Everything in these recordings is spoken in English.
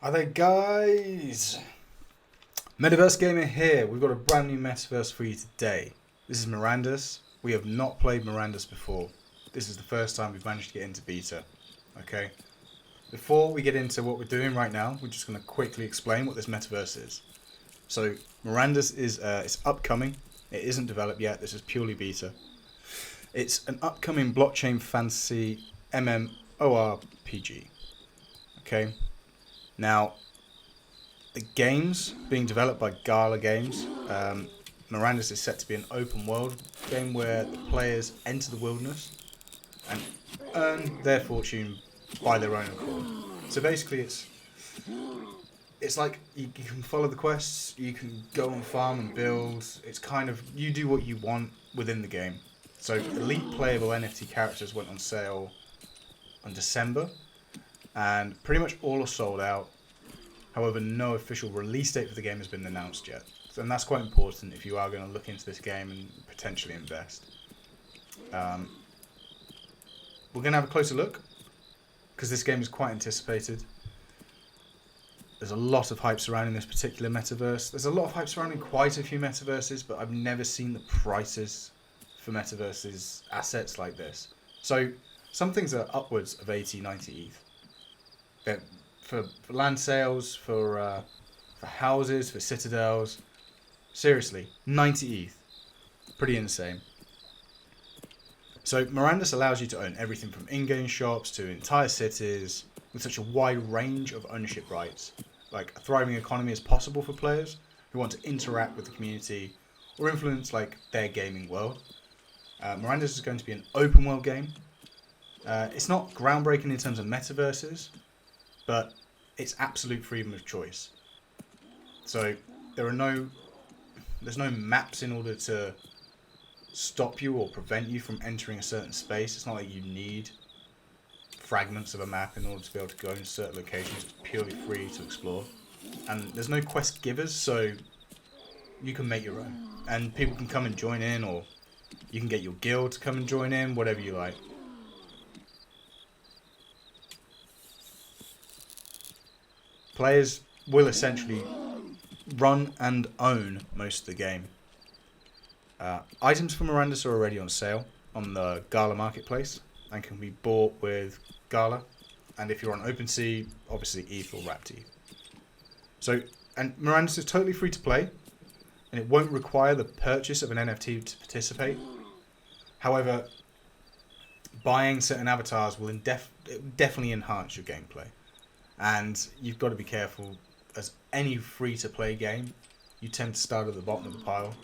Are they guys? Metaverse Gamer here. We've got a brand new Metaverse for you today. This is Mirandus. We have not played Mirandus before. This is the first time we've managed to get into beta. Okay. Before we get into what we're doing right now, we're just going to quickly explain what this Metaverse is. So Mirandus is it's upcoming. It isn't developed yet. This is purely beta. It's an upcoming blockchain fantasy MMORPG. Okay. Now, the game's being developed by Gala Games. Mirandus is set to be an open world game where the players enter the wilderness and earn their fortune by their own accord. So basically, it's like you can follow the quests, you can go on farm and build. It's kind of you do what you want within the game. So elite playable NFT characters went on sale in December, and pretty much all are sold out. However, no official release date for the game has been announced yet. And that's quite important if you are going to look into this game and potentially invest. We're going to have a closer look, because this game is quite anticipated. There's a lot of hype surrounding this particular metaverse. There's a lot of hype surrounding quite a few metaverses, but I've never seen the prices for metaverses assets like this. So some things are upwards of 80, 90 ETH. For land sales, for houses, for citadels. Seriously, 90 ETH. Pretty insane. So Mirandus allows you to own everything from in-game shops to entire cities with such a wide range of ownership rights. Like a thriving economy is possible for players who want to interact with the community or influence like their gaming world. Mirandus is going to be an open world game. It's not groundbreaking in terms of metaverses, but it's absolute freedom of choice. So there's no maps in order to stop you or prevent you from entering a certain space. It's not like you need fragments of a map in order to be able to go in certain locations. It's purely free to explore. And there's no quest givers, so you can make your own. And people can come and join in, or you can get your guild to come and join in, whatever you like. Players will essentially run and own most of the game. Items from Mirandus are already on sale on the Gala marketplace and can be bought with Gala. And if you're on OpenSea, obviously ETH or wrapped ETH. So, and Mirandus is totally free to play, and it won't require the purchase of an NFT to participate. However, buying certain avatars will definitely enhance your gameplay. And you've got to be careful, as any free-to-play game, you tend to start at the bottom of the pile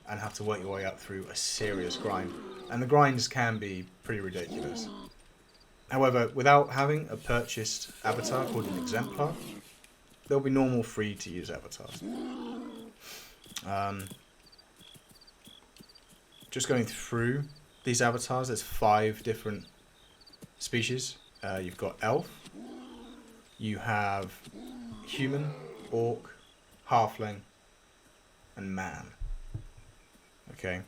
and have to work your way up through a serious grind. And the grinds can be pretty ridiculous. However, without having a purchased avatar called an exemplar, there'll be normal free-to-use avatars. Just going through these avatars, there's 5 different species. You've got elf, you have human, orc, halfling, and man. Okay.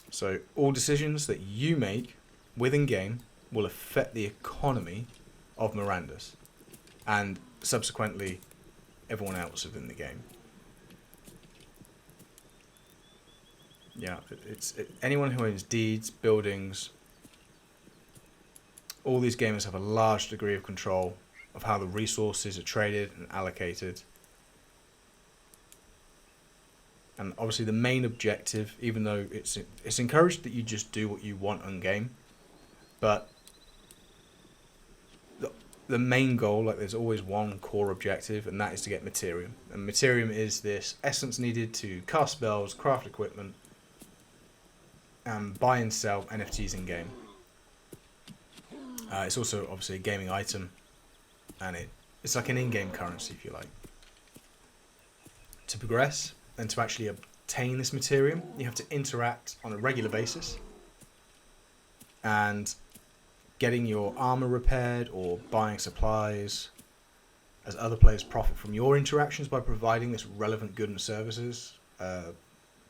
So all decisions that you make within game will affect the economy of Mirandus and subsequently everyone else within the game. Yeah, anyone who owns deeds, buildings. All these gamers have a large degree of control of how the resources are traded and allocated. And obviously the main objective, even though it's encouraged that you just do what you want on game, but the main goal, like there's always one core objective, and that is to get Materium. And Materium is this essence needed to cast spells, craft equipment, and buy and sell NFTs in game. It's also obviously a gaming item, and it's like an in-game currency, if you like. To progress and to actually obtain this Materium, you have to interact on a regular basis, and getting your armor repaired or buying supplies, as other players profit from your interactions by providing this relevant goods and services.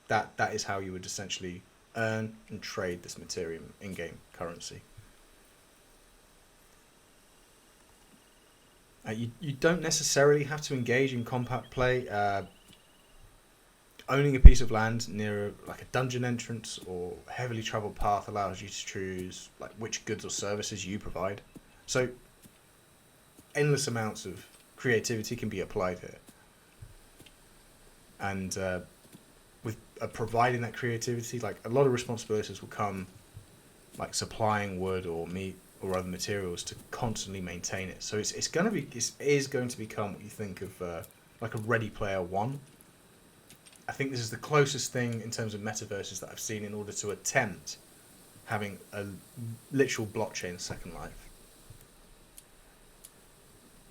That is how you would essentially earn and trade this Materium in-game currency. You don't necessarily have to engage in compact play. Owning a piece of land near like a dungeon entrance or heavily travelled path allows you to choose like which goods or services you provide. So endless amounts of creativity can be applied here. And with providing that creativity, like a lot of responsibilities will come like supplying wood or meat or other materials to constantly maintain it. So it is going to become what you think of like a Ready Player One. I think this is the closest thing in terms of metaverses that I've seen in order to attempt having a literal blockchain second life.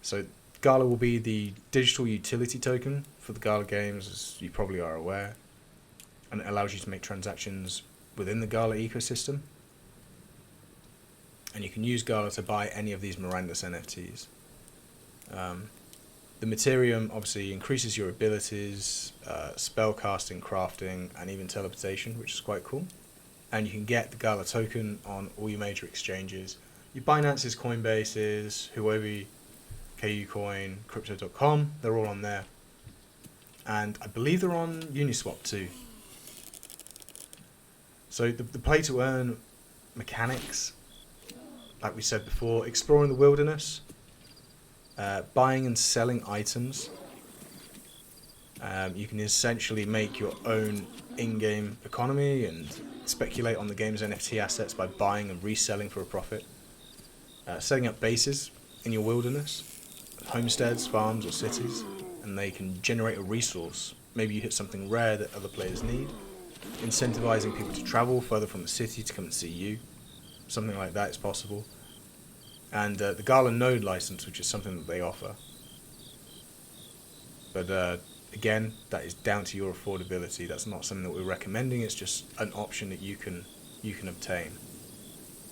So Gala will be the digital utility token for the Gala games, as you probably are aware, and it allows you to make transactions within the Gala ecosystem. And you can use Gala to buy any of these Mirandus NFT'S. The Materium obviously increases your abilities, spell casting, crafting, and even teleportation, which is quite cool. And you can get the Gala token on all your major exchanges. Your Binance's, Coinbase's, Huobi, KuCoin, Crypto.com, they're all on there. And I believe they're on Uniswap too. So the play to earn mechanics, like we said before, exploring the wilderness, buying and selling items. You can essentially make your own in-game economy and speculate on the game's NFT assets by buying and reselling for a profit. Setting up bases in your wilderness, homesteads, farms or cities, and they can generate a resource. Maybe you hit something rare that other players need. Incentivizing people to travel further from the city to come and see you. Something like that is possible. And the Gala node license, which is something that they offer. But again, that is down to your affordability. That's not something that we're recommending. It's just an option that you can obtain.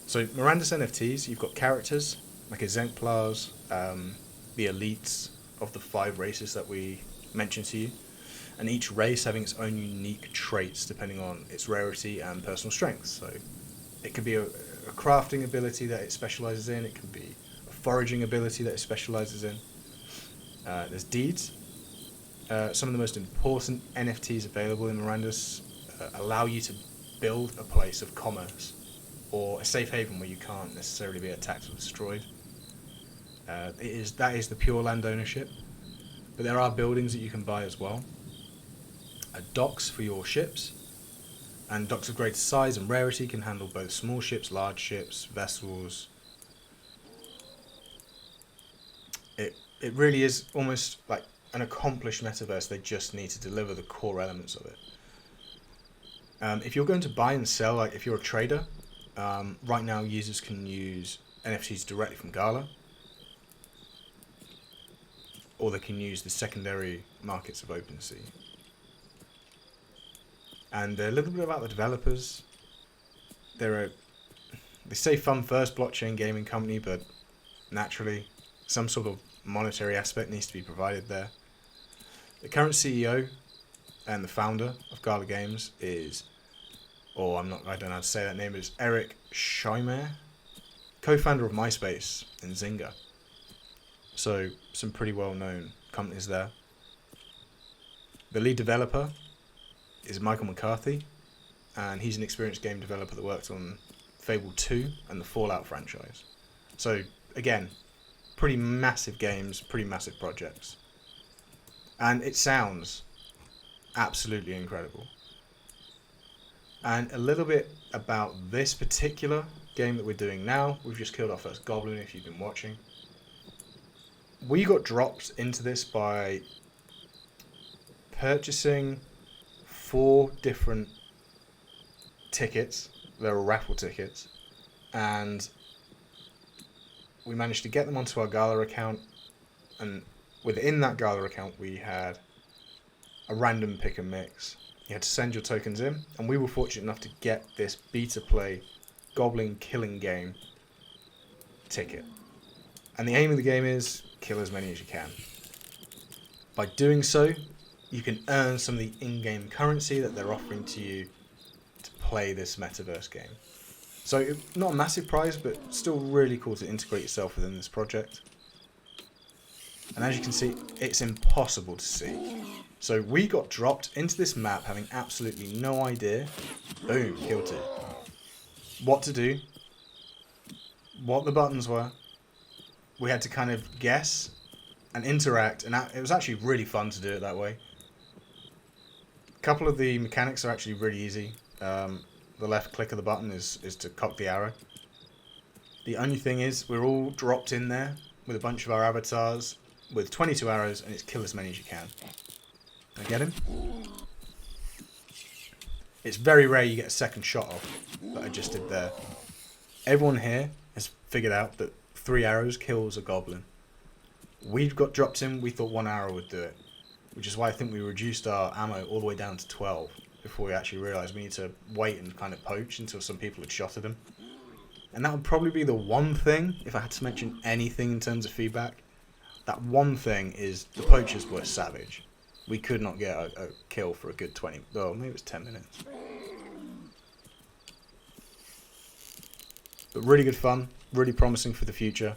So Mirandus NFTs, you've got characters like exemplars, the elites of the 5 races that we mentioned to you, and each race having its own unique traits depending on its rarity and personal strengths. So it could be a crafting ability that it specializes in. It can be a foraging ability that it specializes in. There's deeds. Some of the most important NFTs available in Mirandus allow you to build a place of commerce or a safe haven where you can't necessarily be attacked or destroyed. That is the pure land ownership, but there are buildings that you can buy as well. Docks for your ships, and docks of greater size and rarity can handle both small ships, large ships, vessels. It really is almost like an accomplished metaverse. They just need to deliver the core elements of it. If you're going to buy and sell, like if you're a trader, right now users can use NFTs directly from Gala, or they can use the secondary markets of OpenSea. And a little bit about the developers. They say fun first blockchain gaming company, but naturally some sort of monetary aspect needs to be provided there. The current CEO and the founder of Gala Games is, I don't know how to say that name, is Eric Scheimer, co-founder of MySpace and Zynga. So some pretty well-known companies there. The lead developer is Michael McCarthy, and he's an experienced game developer that worked on Fable 2 and the Fallout franchise. So again, pretty massive games, pretty massive projects. And it sounds absolutely incredible. And a little bit about this particular game that we're doing now. We've just killed our first Goblin, if you've been watching. We got dropped into this by purchasing 4 different tickets. They were Raffle tickets. And we managed to get them onto our Gala account. And within that Gala account, we had a random pick and mix. You had to send your tokens in. And we were fortunate enough to get this beta play Goblin killing game ticket. And the aim of the game is kill as many as you can. By doing so, you can earn some of the in-game currency that they're offering to you to play this metaverse game. So not a massive prize, but still really cool to integrate yourself within this project. And as you can see, it's impossible to see. So we got dropped into this map having absolutely no idea. Boom, guilty. What to do, what the buttons were. We had to kind of guess and interact, and it was actually really fun to do it that way. A couple of the mechanics are actually really easy. The left click of the button is to cock the arrow. The only thing is, we're all dropped in there with a bunch of our avatars with 22 arrows, and it's kill as many as you can. I get him? It's very rare you get a second shot off, that I just did there. Everyone here has figured out that 3 arrows kills a goblin. We got dropped in, we thought 1 arrow would do it, which is why I think we reduced our ammo all the way down to 12 before we actually realised we need to wait and kind of poach until some people had shot at him. And that would probably be the one thing, if I had to mention anything in terms of feedback, that one thing is the poachers were savage. We could not get a kill for a good 20, oh, maybe it was 10 minutes. But really good fun, really promising for the future.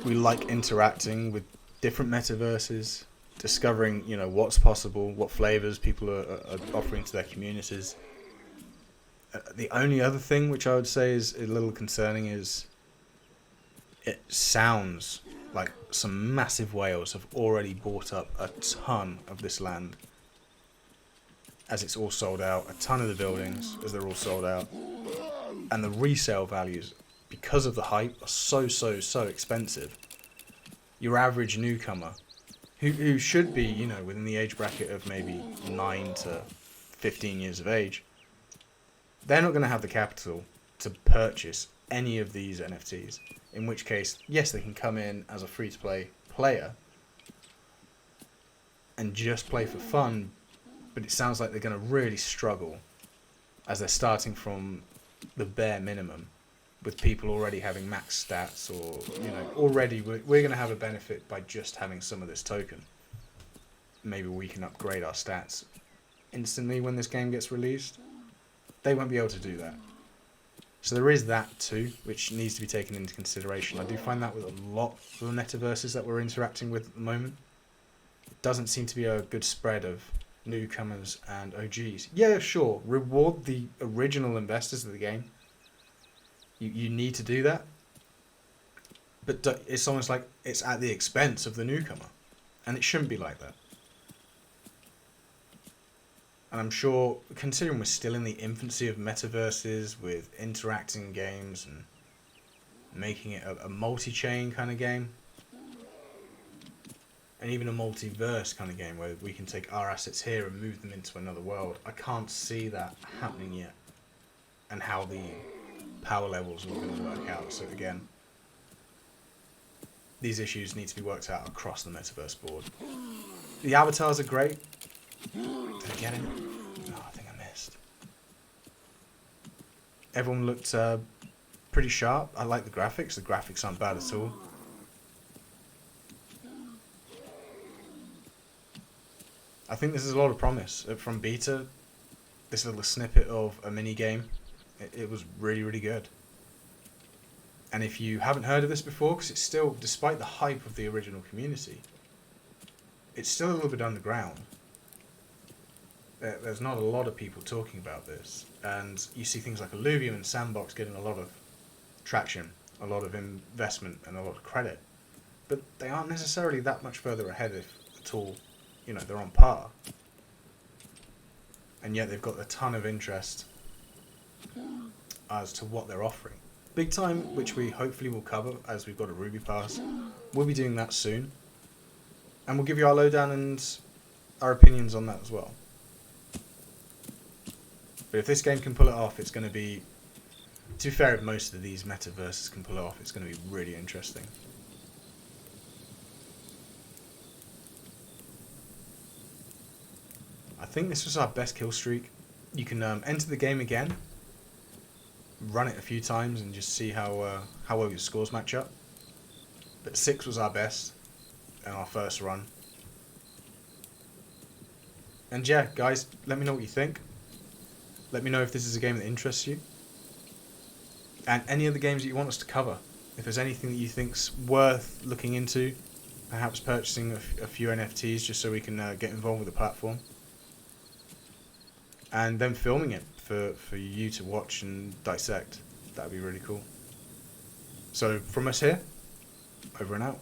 We like interacting with different metaverses, discovering, you know, what's possible, what flavors people are offering to their communities. The only other thing which I would say is a little concerning is it sounds like some massive whales have already bought up a ton of this land as it's all sold out, a ton of the buildings as they're all sold out, and the resale values, because of the hype, are so expensive. Your average newcomer, who should be, you know, within the age bracket of maybe 9 to 15 years of age, they're not going to have the capital to purchase any of these NFTs. In which case, yes, they can come in as a free-to-play player and just play for fun, but it sounds like they're going to really struggle as they're starting from the bare minimum, with people already having max stats, or, you know, already we're going to have a benefit by just having some of this token. Maybe we can upgrade our stats instantly when this game gets released. They won't be able to do that. So there is that too, which needs to be taken into consideration. I do find that with a lot of the metaverses that we're interacting with at the moment. It doesn't seem to be a good spread of newcomers and OGs. Yeah, sure, reward the original investors of the game. You need to do that. But it's almost like it's at the expense of the newcomer. And it shouldn't be like that. And I'm sure, considering we're still in the infancy of metaverses with interacting games and making it a multi-chain kind of game, and even a multiverse kind of game where we can take our assets here and move them into another world, I can't see that happening yet, and how the power levels are going to work out. So again, these issues need to be worked out across the metaverse board. The avatars are great. Did I get him? No, I think I missed. Everyone looked pretty sharp. I like the graphics. The graphics aren't bad at all. I think this is a lot of promise. From beta, this little snippet of a mini game, it was really good. And if you haven't heard of this before, because it's still, despite the hype of the original community, it's still a little bit underground. There's not a lot of people talking about this, and you see things like Illuvium and Sandbox getting a lot of traction, a lot of investment, and a lot of credit, but they aren't necessarily that much further ahead, if at all. You know, they're on par, and yet they've got a ton of interest as to what they're offering. Big Time, which we hopefully will cover as we've got a Ruby Pass, we'll be doing that soon, and we'll give you our lowdown and our opinions on that as well. But if this game can pull it off, it's going to be, to be fair, if most of these metaverses can pull it off, it's going to be really interesting. I think this was our best kill streak. You can enter the game again, run it a few times, and just see how well your scores match up. But 6 was our best in our first run. And yeah, guys, let me know what you think. Let me know if this is a game that interests you. And any other games that you want us to cover. If there's anything that you think's worth looking into, perhaps purchasing a few NFTs just so we can get involved with the platform, and then filming it for you to watch and dissect. That'd be really cool. So from us here, over and out.